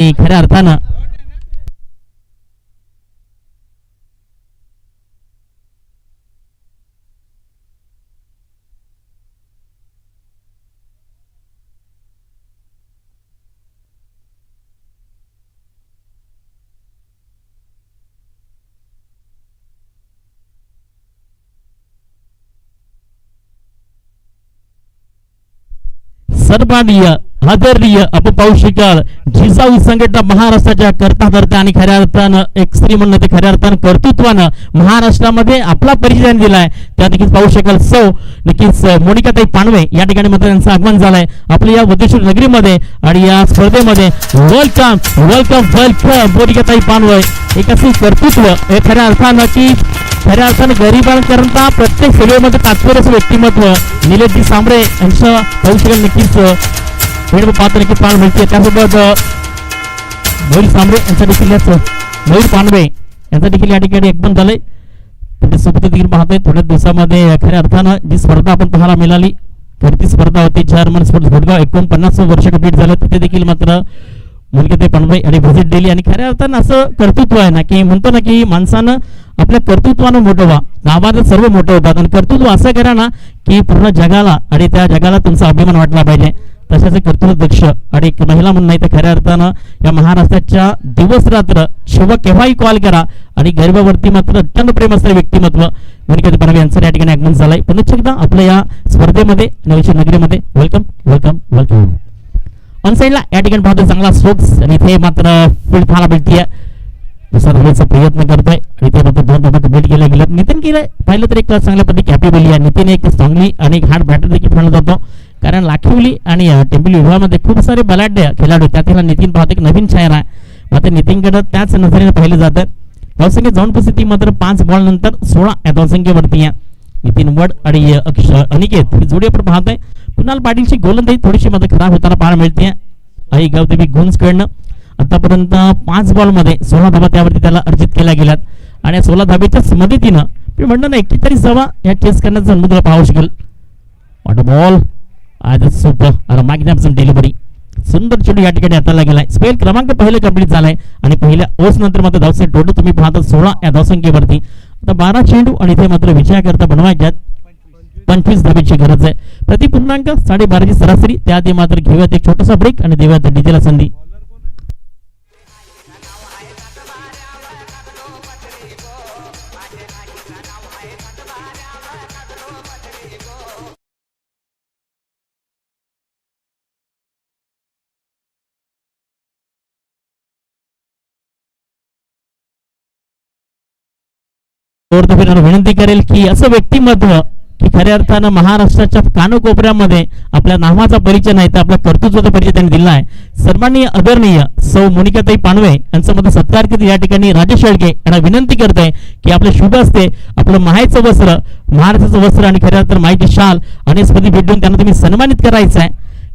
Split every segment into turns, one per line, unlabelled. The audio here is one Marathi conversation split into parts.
खऱ्या अर्थानं सन्माननीय आदरणीय आपण पाहू शकाल जिजाऊ संघटना महाराष्ट्राच्या करता करता आणि खऱ्या अर्थानं एक स्त्री म्हणणं ते खऱ्या अर्थानं कर्तृत्वानं महाराष्ट्रामध्ये आपला परिचय दिलाय. त्या देखील पाहू शकाल सौ नक्कीच मोनिकाताई पानवे या ठिकाणी मात्र त्यांचं आगमन झालंय आपल्या या वदेश्वर नगरीमध्ये आणि या स्पर्धेमध्ये. वेलकम वेलकम वेलकम मोनिकाताई पानवे. एक असं कर्तृत्व हे खऱ्या अर्थानं की खऱ्या अर्थानं गरिबांकरता प्रत्येक सेवेमध्ये तात्पर्य व्यक्तिमत्व निलेशजी सांबरे यांचं पाहू शकाल नक्कीच पाहतो नक्कीच पाहायला मिळते. त्यासोबत मयूर सांबरे यांचा देखील मयूर पानवे यांचा देखील या ठिकाणी एकदम झालंय. त्याच्यासोबत देखील पाहतोय थोड्या दिवसामध्ये खऱ्या अर्थानं जी स्पर्धा आपण पाहायला मिळाली तर ती स्पर्धा होती जर्मन स्पोर्ट्स गुडगाव 49 वर्ष कंप्लीट झालं. तिथे देखील मात्र मुलगे पानवे आणि व्हिजिट दिली आणि खऱ्या अर्थानं असं कर्तृत्व आहे ना की म्हणतो ना की माणसानं आपल्या कर्तृत्वानं मोठं व्हा. गावात सर्व मोठे होतात आणि कर्तृत्व असं करा ना की पूर्ण जगाला आणि त्या जगाला तुमचा अभिमान वाटला पाहिजे. तशाच कर्तृत्व दक्ष आणि एक महिला म्हणून नाही तर खऱ्या अर्थानं या महाराष्ट्राच्या दिवस रात्र शिव केव्हाही कॉल करा आणि गरिबावरती मात्र अत्यंत प्रेम असणारे व्यक्तिमत्व मोनिका पानवे यांचं या ठिकाणी आगमन झालंय. पुन्हा एकदा आपल्या या स्पर्धेमध्ये नवीन नगरीमध्ये वेलकम वेलकम वेलकम. ऑन साईडला या ठिकाणी पाहतो चांगला स्ट्रोक्स आणि इथे मात्र फील्ड पाहायला मिळतीये. दुसरा प्रयत्न करतोय आणि ते मात्र 2 धावा कंप्लीट केल्या गेल्यात. नितीन केलंय पाहिलं तर एक चांगल्या पद्धती कॅपेबल आहे. नितीन एक चांगली आणि एक हार्ड बॅटर देखील खेळला जातो कारण लाखिवली आणि टेंबिल विभागामध्ये खूप सारे बलाढ्य खेळाडू त्यातील नितीन पाहतो एक नवीन चेहरा आहे. मात्र नितीनकडे त्याच नजरेने पाहिलं जातं. धावसंख्या जाऊन परिस्थिती मात्र 5 बॉल नंतर 16 या धावसंख्येवरती आहे. नितीन वड आणि अनिकेत ही जोडी आपण पाहतोय. कुणाल पाटीलची गोलंदाजी थोडीशी मात्र खराब होताना पाहायला मिळते. आई गावदेवी गुंजकडनं आतापर्यंत 5 बॉल मध्ये 16 धाबा त्यावरती त्याला अर्जित केल्या गेल्यात आणि या 16 धाब्याच्याच मदतीनं मी म्हणलं ना 41 धावा या चेस करण्याचा अनुमती पाहू शकेल. वॉट बॉल आज सुपर आणि मॅग्निफिसंट डिलिव्हरी सुंदर चेंडू या ठिकाणी हाताला गेलाय. स्पेल क्रमांक पहिलं कंप्लीट झालाय आणि पहिल्या ओव्हर्स नंतर मात्र धावसंख्या टोटल तुम्ही पाहता 16 या धावसंख्येवरती. आता 12 चेंडू आणि इथे मात्र विजयाकरता बनवायच्यात 25 धाब्याची गरज आहे. प्रति पूर्णांक 12.5ची सरासरी. त्याआधी मात्र घेऊयात एक छोटासा ब्रेक आणि देऊयात डीजेला संधी. विनंती करेल की असं व्यक्तिमत्व की खऱ्या अर्थानं महाराष्ट्राच्या कानकोपऱ्यामध्ये आपल्या नावाचा परिचय नाही तर आपल्या कर्तृत्वाचा परिचय त्यांनी दिला आहे. सन्माननीय आदरणीय सौ मोनिकाताई पानवे यांचं मध्ये सत्कार करते या ठिकाणी राजेश शेळके यांना विनंती करतोय की आपल्या शुभ हस्ते आपलं माहेचं वस्त्र महाराष्ट्राचं वस्त्र आणि खऱ्या अर्थानं माहिती शाल आणि स्पर्धी भेट देऊन त्यांना तुम्ही सन्मानित करायचं आहे.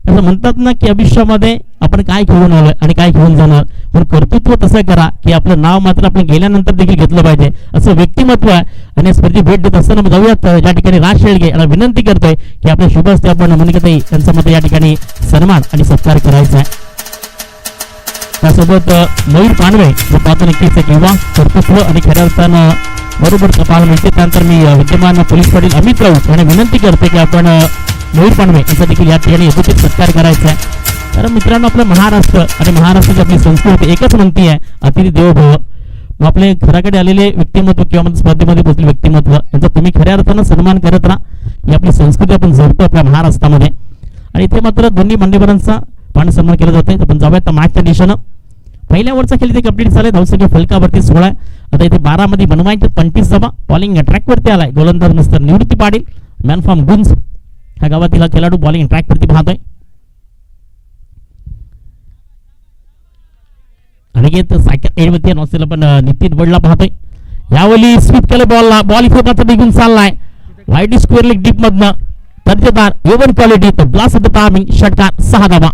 असं म्हणतात ना की आयुष्यामध्ये आपण काय घेऊन आलोय आणि काय घेऊन जाणार म्हणून कर्तृत्व तसं करा की आपलं नाव मात्र आपण गेल्यानंतर देखील घेतलं पाहिजे असं व्यक्तिमत्व आहे. आणि स्पर्धी भेट देत असताना जाऊयात या ठिकाणी राज शेळके यांना विनंती करतोय की आपल्या शुभ हस्ते आपण मोनिकाताई यांचा मध्ये या ठिकाणी सन्मान आणि सत्कार करायचा आहे. त्यासोबत मयूर पानवे जो पाहतो नक्कीच किंवा कर्तृत्व आणि खऱ्या अर्थानं बरोबर पाहायला मिळते. त्यानंतर मी विद्यमान पोलीस पाटील अमित राऊत यांना विनंती करते की आपण मयूर पानवे यांचा देखील या ठिकाणी यथोचित सत्कार करायचा आहे. तर मित्रांनो आपलं महाराष्ट्र आणि महाराष्ट्राची आपली संस्कृती एकच म्हणती आहे अतिथी देवो भव. मग आपले घराकडे आलेले व्यक्तिमत्व किंवा स्पर्धेमध्ये पोहोचले व्यक्तिमत्व यांचा तुम्ही खऱ्या अर्थानं सन्मान करत राहा. ही आपली संस्कृती आपण जपतो आपल्या महाराष्ट्रामध्ये आणि इथे मात्र दोन्ही मान्यवरांचा मान सन्मान केला जातोय. आपण जाऊयात मॅचच्या दिशेनं. पहिल्या ओव्हरचा खेळ इथे कंप्लीट झालाय. धावसंख्या फलकावरती 16. आता इथे 12 मध्ये बनवायचे 25 धावा. बॉलिंग ट्रॅक वरती आलाय गोलंदाज mister Nivrutti Patil man from गुंज ह्या गावातील खेळाडू बॉलिंग ट्रॅक वरती पाहतोय. अनिकेत सायकल एडवरती नॉसेल पण नितीन वडला पाहतोय. यावेळी स्वीप केलं बॉलला. बॉल इथे मात्र निघून चाललाय वाईड स्क्वेअर लेग डीप मधनं दर्जेदार एवन क्वालिटी. तर ब्लास्ट ऑफ द टायमिंग षटकार 6 धावा.